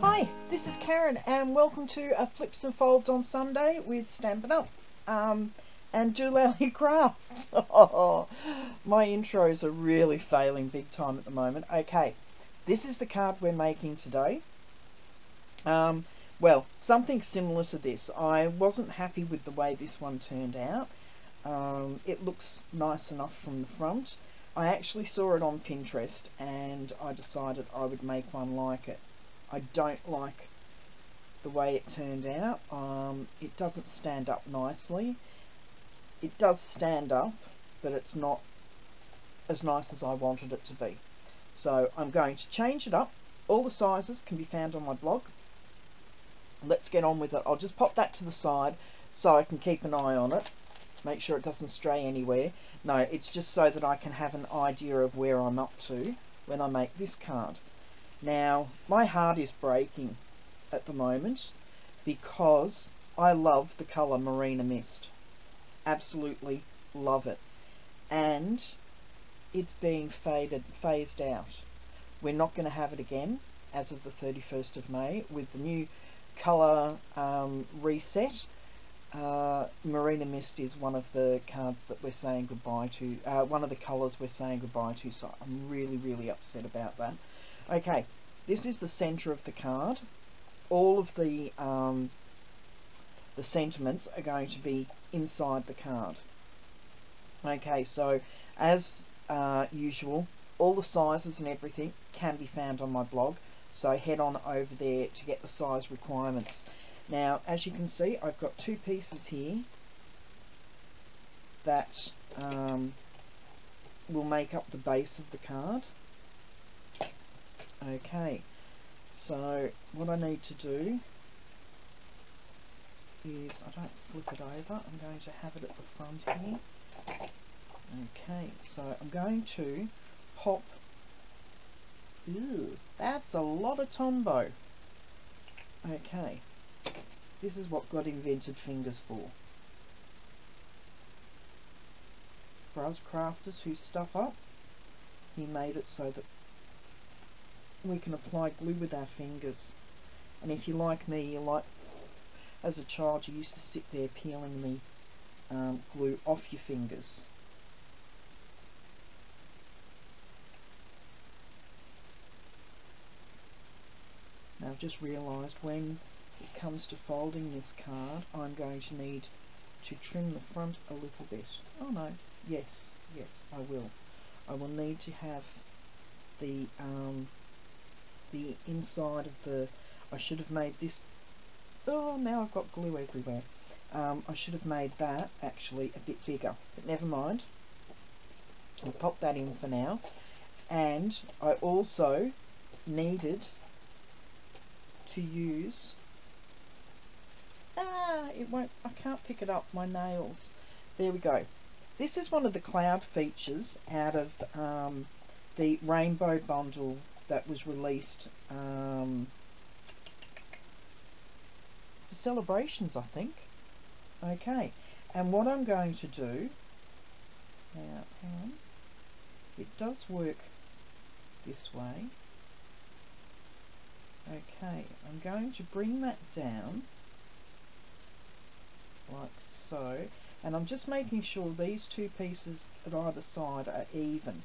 Hi, this is Karen and welcome to a Flips and Folds on Sunday with Stampin' Up and dolallycrafts. Oh, my intros are really failing big time at the moment. Okay, this is the card we're making today. Well, something similar to this. I wasn't happy with the way this one turned out. It looks nice enough from the front. I actually saw it on Pinterest and I decided I would make one like it. I don't like the way it turned out. It doesn't stand up nicely. It does stand up, but it's not as nice as I wanted it to be. So I'm going to change it up. All the sizes can be found on my blog. Let's get on with it. I'll just pop that to the side so I can keep an eye on it. Make sure it doesn't stray anywhere. No, it's just so that I can have an idea of where I'm up to when I make this card. Now, my heart is breaking at the moment because I love the colour Marina Mist. Absolutely love it. And it's being phased out. We're not going to have it again as of the 31st of May with the new colour reset. Marina Mist is one of the cards that we're saying goodbye to, one of the colours we're saying goodbye to, so I'm really upset about that. Okay, this is the centre of the card. All of the sentiments are going to be inside the card. Okay, so as usual, all the sizes and everything can be found on my blog, so head on over there to get the size requirements. Now, as you can see, I've got two pieces here that will make up the base of the card. Okay, so what I need to do is, I don't flip it over, I'm going to have it at the front here. Okay, so I'm going to pop, that's a lot of Tombow. Okay, this is what God invented fingers for. For us crafters who stuff up, he made it so that we can apply glue with our fingers. And if you're like me, you like, as a child you used to sit there peeling the glue off your fingers. Now I've just realised when it comes to folding this card, I'm going to need to trim the front a little bit. Oh no, yes, I will. I will need to have the inside of the, I should have made this, oh now I've got glue everywhere. I should have made that actually a bit bigger, but never mind. I'll pop that in for now. And I also needed to use, it won't, I can't pick it up, my nails. There we go. This is one of the cloud features out of the rainbow bundle that was released for celebrations, I think. Okay, and what I'm going to do now, hang on, it does work this way. Okay, I'm going to bring that down like so, and I'm just making sure these two pieces at either side are even,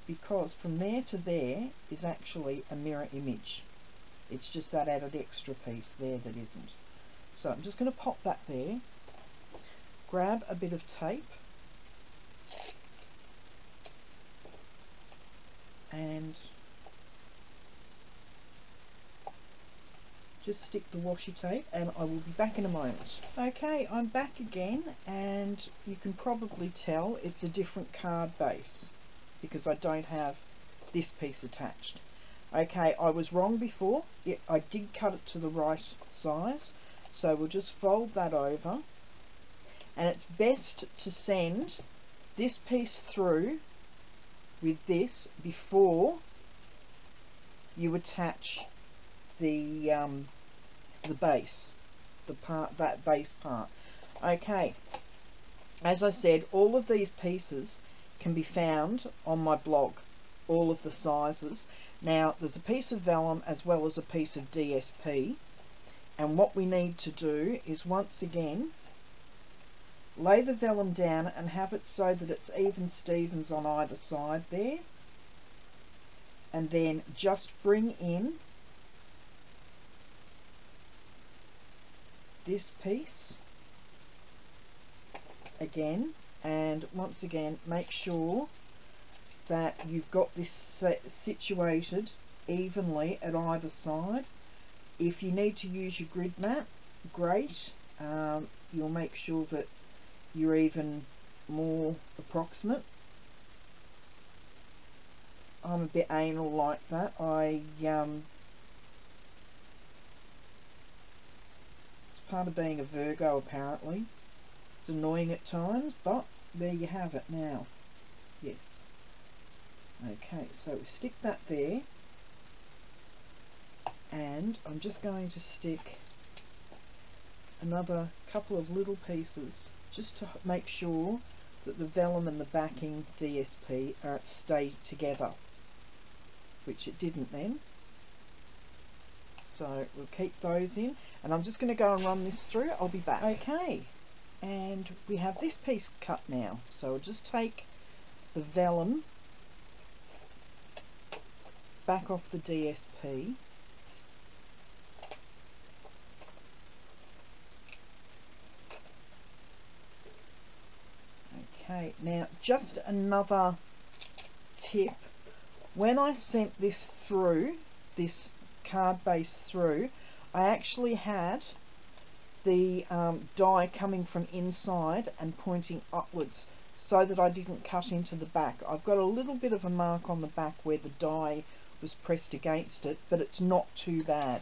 because from there to there is actually a mirror image. It's just that added extra piece there that isn't. So I'm just going to pop that there, grab a bit of tape and just stick the washi tape, and I will be back in a moment. Okay, I'm back again, and you can probably tell it's a different card base because I don't have this piece attached. Okay, I was wrong before. I did cut it to the right size, so we'll just fold that over, and it's best to send this piece through with this before you attach the base, that base part. Okay, as I said, all of these pieces can be found on my blog, all of the sizes. Now there's a piece of vellum as well as a piece of DSP, and what we need to do is once again lay the vellum down and have it so that it's even Stevens on either side there, and then just bring in this piece again, and once again make sure that you've got this situated evenly at either side. If you need to use your grid mat, great. You'll make sure that you're even more approximate. I'm a bit anal like that. It's part of being a Virgo apparently. It's annoying at times, but there you have it now. Yes. Okay, so we stick that there, and I'm just going to stick another couple of little pieces just to make sure that the vellum and the backing DSP stay together, which it didn't then. So we'll keep those in, and I'm just going to go and run this through. I'll be back. Okay, and we have this piece cut now, so I'll just take the vellum back off the DSP, okay. Now just another tip, when I sent this through, this card base through, I actually had the die coming from inside and pointing upwards so that I didn't cut into the back. I've got a little bit of a mark on the back where the die was pressed against it, but it's not too bad.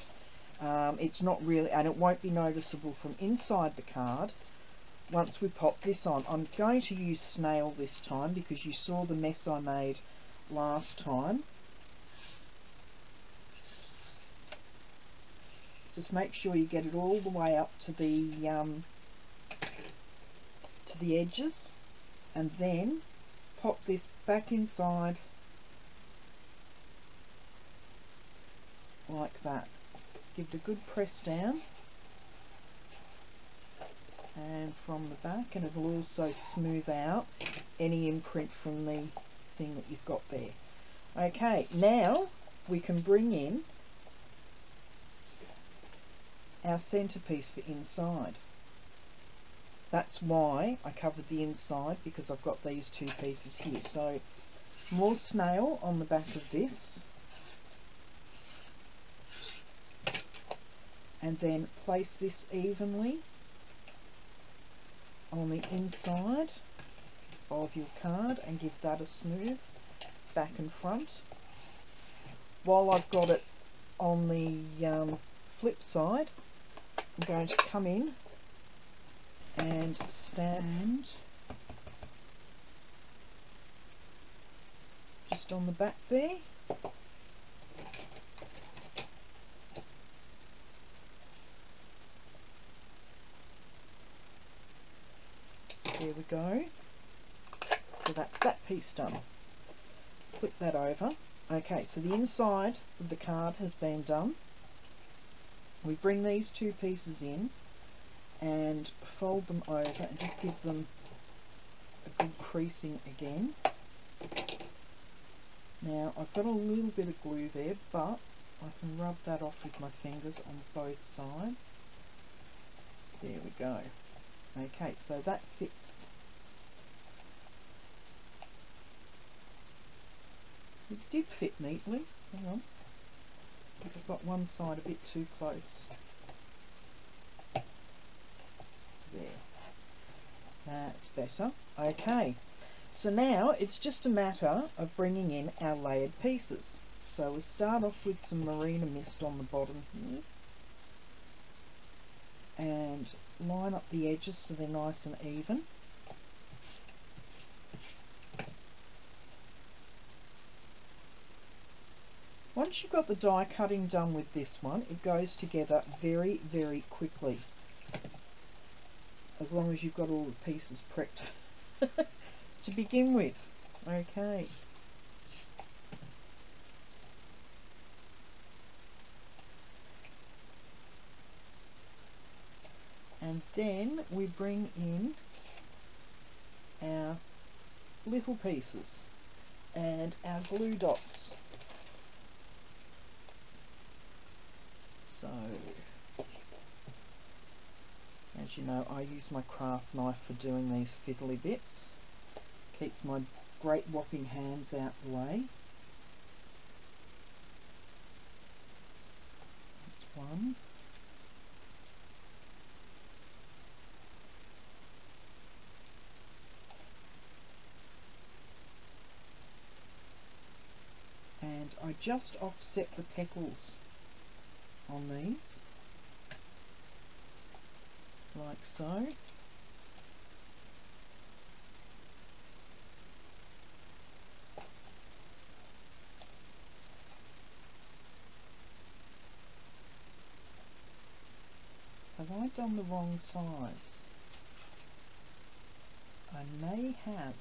It's not really, and it won't be noticeable from inside the card once we pop this on. I'm going to use snail this time because you saw the mess I made last time. Just make sure you get it all the way up to the edges, and then pop this back inside like that. Give it a good press down, and from the back, and it will also smooth out any imprint from the thing that you've got there. Okay, now we can bring in our centerpiece for inside. That's why I covered the inside, because I've got these two pieces here. So more snail on the back of this, and then place this evenly on the inside of your card and give that a smooth back and front. While I've got it on the flip side, I'm going to come in and stand just on the back there. There we go. So that's that piece done. Flip that over. Okay, so the inside of the card has been done. We bring these two pieces in and fold them over and just give them a good creasing again. Now I've got a little bit of glue there, but I can rub that off with my fingers on both sides. There we go. Okay, so that fits. It did fit neatly. Hang on. I think I've got one side a bit too close. There. That's better. Okay. So now it's just a matter of bringing in our layered pieces. So we'll start off with some Marina Mist on the bottom here. And line up the edges so they're nice and even. Once you've got the die cutting done with this one, it goes together very, very quickly. As long as you've got all the pieces prepped to begin with. Okay. And then we bring in our little pieces and our glue dots. So, as you know, I use my craft knife for doing these fiddly bits. Keeps my great whopping hands out the way. That's one. And I just offset the petals on these, like so. Have I done the wrong size? I may have.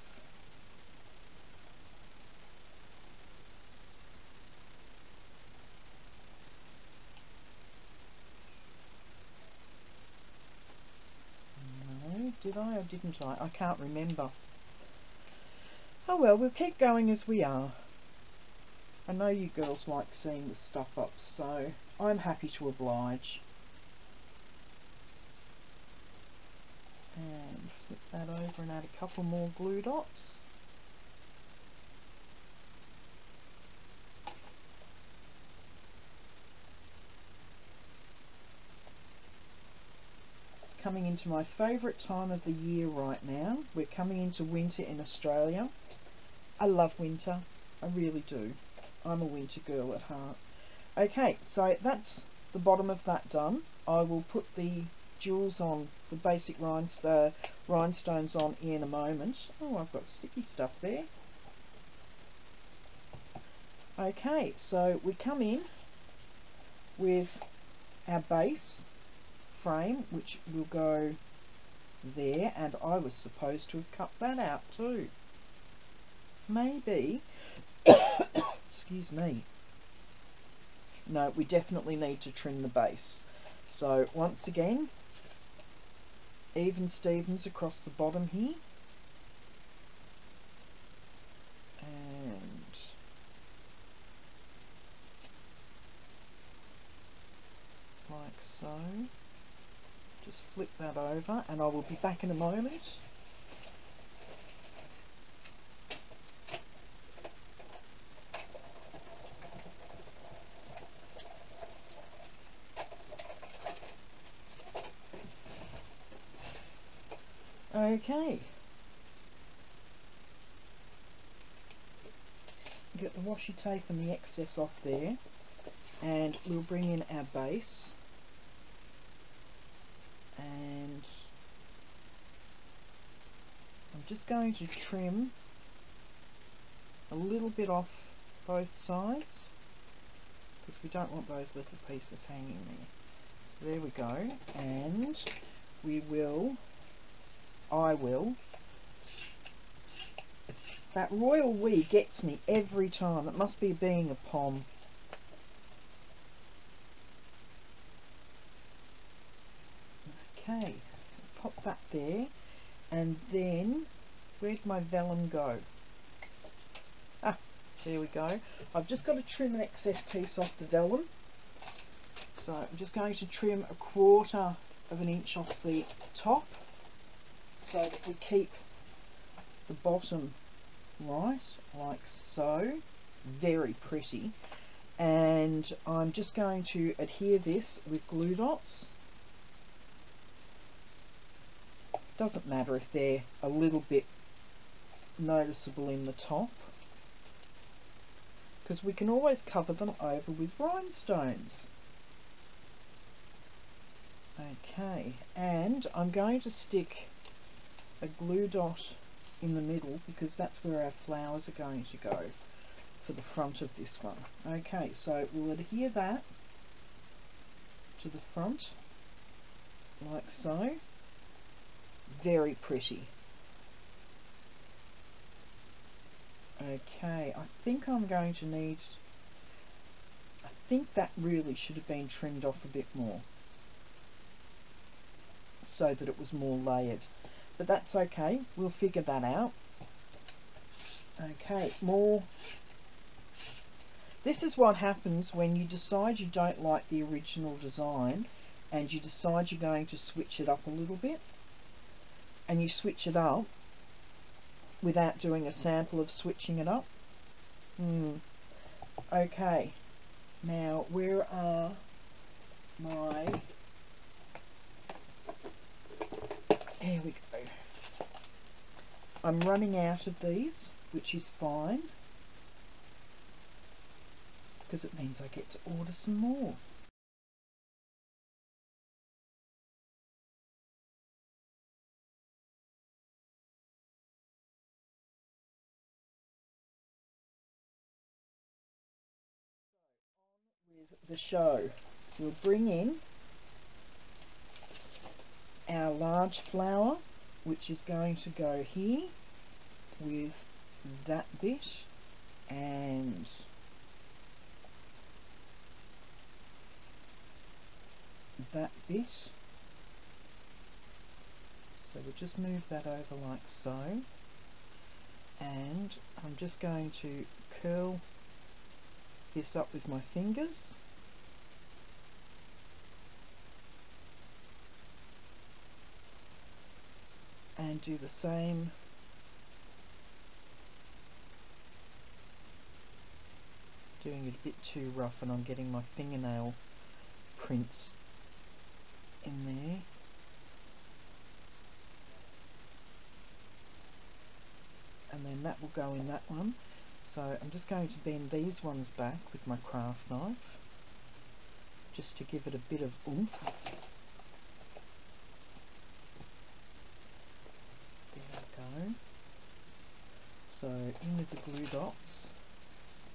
No, did I or didn't I? I can't remember. Oh well, we'll keep going as we are. I know you girls like seeing the stuff up, so I'm happy to oblige. And flip that over and add a couple more glue dots. It's coming into my favourite time of the year right now. We're coming into winter in Australia. I love winter, I really do. I'm a winter girl at heart. Okay, so that's the bottom of that done. I will put the jewels on, the basic rhinestones on in a moment. Oh, I've got sticky stuff there. Okay, so we come in with our base frame, which will go there, and I was supposed to have cut that out too. Maybe. Excuse me. No, we definitely need to trim the base. So once again, even Stevens across the bottom here, and like so. Just flip that over, and I will be back in a moment. Okay. Get the washi tape and the excess off there, and we'll bring in our base, and I'm just going to trim a little bit off both sides because we don't want those little pieces hanging there. So there we go, and I will. That royal we gets me every time. It must be being a pom. Okay, so pop that there, and then where'd my vellum go? Ah, there we go. I've just got to trim an excess piece off the vellum. So I'm just going to trim 1/4 of an inch off the top so that we keep the bottom right, like so. Very pretty. And I'm just going to adhere this with glue dots. Doesn't matter if they're a little bit noticeable in the top, because we can always cover them over with rhinestones. Okay, and I'm going to stick a glue dot in the middle because that's where our flowers are going to go for the front of this one. Okay, so we'll adhere that to the front like so. Very pretty. Okay, I think I'm going to need, I think that really should have been trimmed off a bit more. so that it was more layered. But that's okay, we'll figure that out. Okay, more. This is what happens when you decide you don't like the original design and you decide you're going to switch it up a little bit, and you switch it up without doing a sample of switching it up. Okay, now where are my... Here we go. I'm running out of these, which is fine, because it means I get to order some more. With the show, we'll bring in our large flower, which is going to go here with that bit and that bit. So we'll just move that over like so, and I'm just going to curl this up with my fingers and do the same doing it a bit too rough, and I'm getting my fingernail prints in there. And then that will go in that one. So I'm just going to bend these ones back with my craft knife just to give it a bit of oomph. There we go. So in with the glue dots.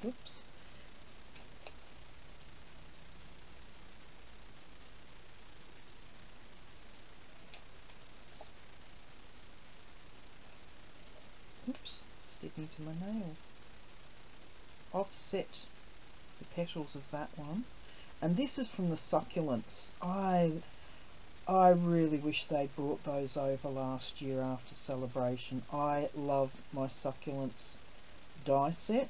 Oops. Oops, sticking to my nail. Offset the petals of that one. And this is from the succulents. I really wish they'd brought those over last year after celebration. I love my succulents die set.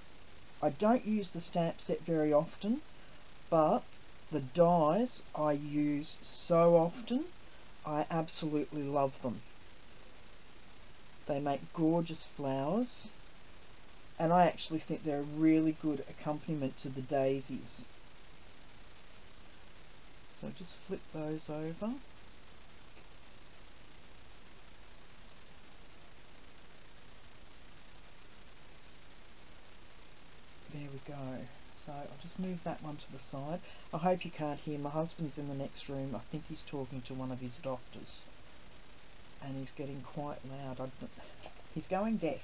I don't use the stamp set very often, but the dies I use so often. I absolutely love them. They make gorgeous flowers, and I actually think they're a really good accompaniment to the daisies. So just flip those over. There we go. So I'll just move that one to the side. I hope you can't hear. My husband's in the next room. I think he's talking to one of his doctors, and he's getting quite loud. He's going deaf,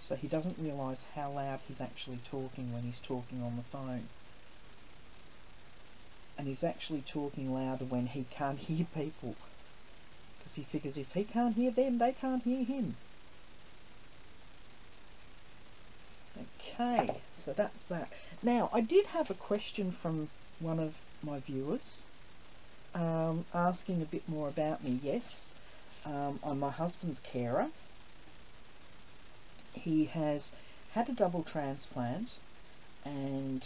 so he doesn't realise how loud he's actually talking when he's talking on the phone. And he's actually talking louder when he can't hear people, because he figures if he can't hear them, they can't hear him. Okay, so that's that. Now, I did have a question from one of my viewers asking a bit more about me. Yes, I'm my husband's carer. He has had a double transplant, and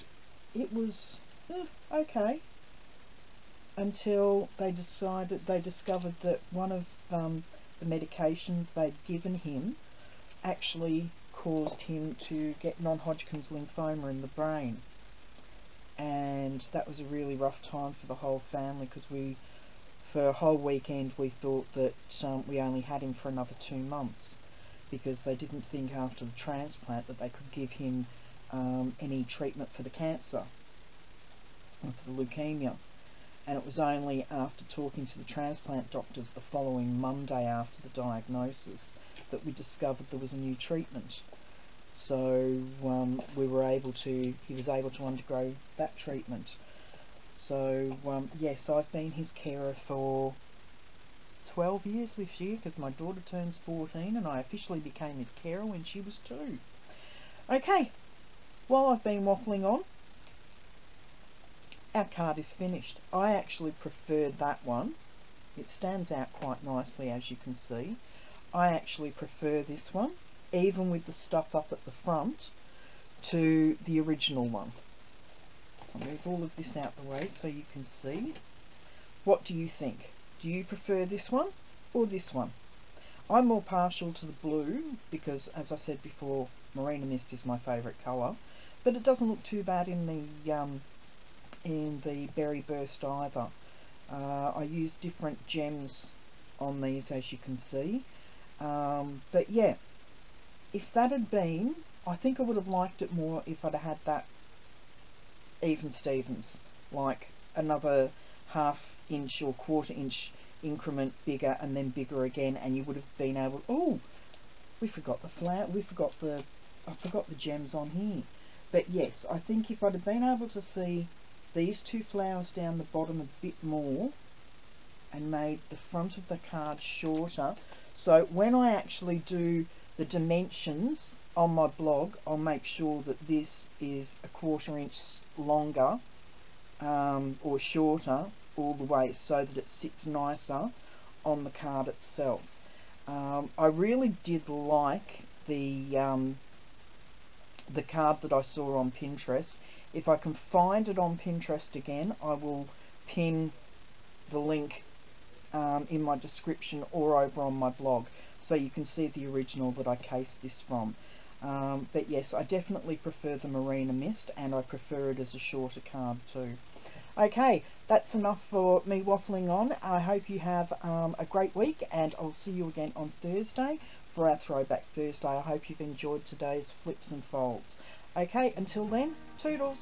it was okay until they discovered that one of the medications they'd given him actually caused him to get non-Hodgkin's lymphoma in the brain, and that was a really rough time for the whole family, because for a whole weekend we thought that we only had him for another 2 months, because they didn't think after the transplant that they could give him any treatment for the cancer or for the leukemia. And it was only after talking to the transplant doctors the following Monday after the diagnosis that we discovered there was a new treatment. So he was able to undergo that treatment. So yes, I've been his carer for 12 years this year, because my daughter turns 14 and I officially became his carer when she was 2. Okay, while I've been waffling on, our card is finished. I actually preferred that one It stands out quite nicely, as you can see. I actually prefer this one, even with the stuff up at the front, to the original one. I'll move all of this out the way so you can see. What do you think? Do you prefer this one or this one? I'm more partial to the blue because, as I said before, Marina Mist is my favourite colour, but it doesn't look too bad in the Berry Burst either. I use different gems on these, as you can see. But yeah, if that had been, I think I would have liked it more if I'd had that even Stevens, like another half-inch or quarter-inch increment bigger and then bigger again, and you would have been able. Oh, we forgot the flower. I forgot the gems on here. But yes, I think if I'd have been able to see these two flowers down the bottom a bit more and made the front of the card shorter, so when I actually do the dimensions on my blog, I'll make sure that this is a quarter-inch longer or shorter all the way, so that it sits nicer on the card itself. I really did like the card that I saw on Pinterest. If I can find it on Pinterest again, I will pin the link in my description or over on my blog, so you can see the original that I cased this from. But yes, I definitely prefer the Marina Mist, and I prefer it as a shorter card too. Okay, that's enough for me waffling on. I hope you have a great week, and I'll see you again on Thursday for our Throwback Thursday. I hope you've enjoyed today's flips and folds. Okay, until then, toodles!